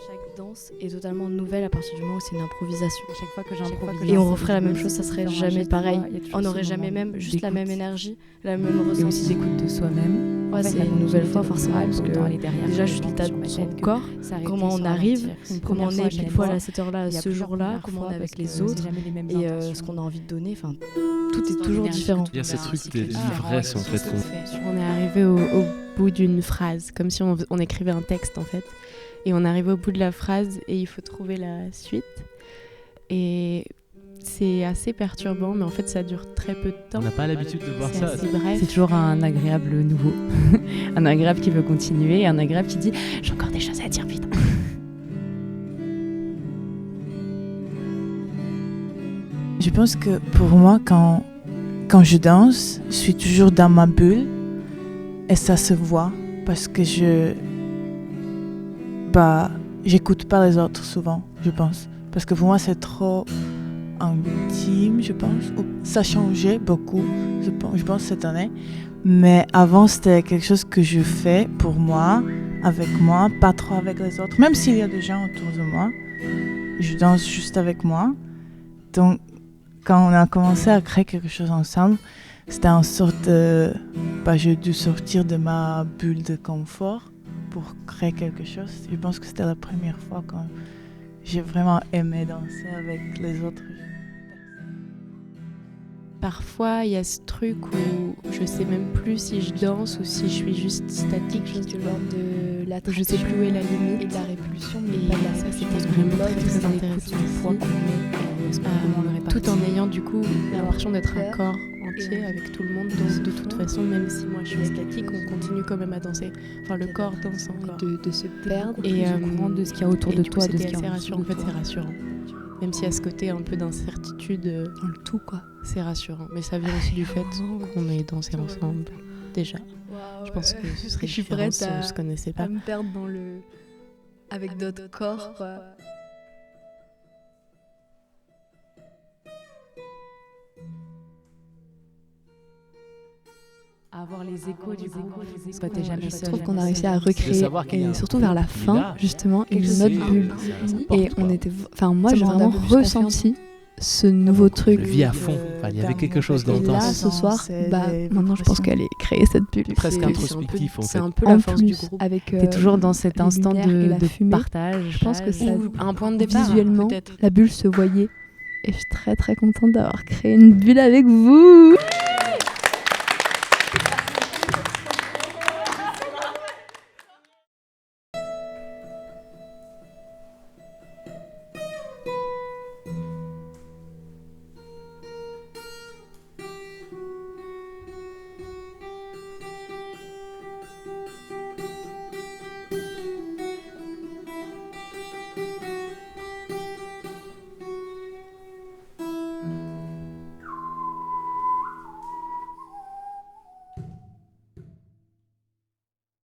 Chaque danse est totalement nouvelle à partir du moment où c'est une improvisation. À chaque fois que j'improvise. Et on referait la même chose, ça serait jamais pareil. On n'aurait jamais même juste la même énergie, la même ressenti. Et aussi d'écoute de soi-même. Ouais, c'est une nouvelle fois forcément, parce que déjà juste l'état de son corps, comment on arrive, comment on est pile poil à cette heure-là, à ce jour-là, comment on est avec les autres, et ce qu'on a envie de donner, enfin, tout est toujours différent. Il y a ces trucs d'ivresse en fait. On est arrivé au bout d'une phrase, comme si on écrivait un texte en fait. Et on arrive au bout de la phrase et il faut trouver la suite. Et c'est assez perturbant, mais en fait ça dure très peu de temps. On n'a pas l'habitude de voir ça. Bref. C'est toujours un agréable nouveau. Un agréable qui veut continuer, un agréable qui dit « j'ai encore des choses à dire, vite ». Je pense que pour moi, quand je danse, je suis toujours dans ma bulle et ça se voit parce que j'écoute pas les autres souvent, je pense. Parce que pour moi, c'est trop intime, je pense. Ça a changé beaucoup, je pense, cette année. Mais avant, c'était quelque chose que je fais pour moi, avec moi, pas trop avec les autres. Même s'il y a des gens autour de moi, je danse juste avec moi. Donc, quand on a commencé à créer quelque chose ensemble, c'était une sorte de... j'ai dû sortir de ma bulle de confort pour créer quelque chose. Je pense que c'était la première fois quand j'ai vraiment aimé danser avec les autres. Parfois, il y a ce truc où je sais même plus si je danse ou si je suis juste statique. Je de l'ordre de l'attraction, je sais plus où est la limite et de la répulsion, mais pas de la ça, répulsion. c'était vraiment très intéressant aussi. Tout en ayant du coup l'impression d'être un corps entier avec tout le monde. Donc de toute façon, même si moi je suis statique, on continue quand même à danser. Enfin, le corps danse encore. De se perdre et au courant de ce qu'il y a autour de toi, de ce qu'il y a rassurant. En fait, c'est rassurant. Même s'il y a ce côté un peu d'incertitude dans le tout, quoi. C'est rassurant. Mais ça vient aussi du fait qu'on ait dansé ensemble, déjà. Je pense que ce serait différent si on se connaissait pas. À me perdre avec d'autres corps, quoi. Avoir les échos du groupe, t'es jamais seul. Je trouve qu'on a réussi à recréer, et surtout vers la fin, justement, une autre bulle. Et on était, moi j'ai vraiment ressenti ce nouveau truc. Je le vis à fond. Il y avait quelque chose Et là, d'intense. ce soir, maintenant je pense qu'elle est créée cette bulle. Presque introspectif en fait. C'est un peu la force du groupe. T'es toujours dans cet instant de fumée. partage. Je pense que ça, un point de départ, visuellement, peut-être. la bulle se voyait. Et je suis très très contente d'avoir créé une bulle avec vous.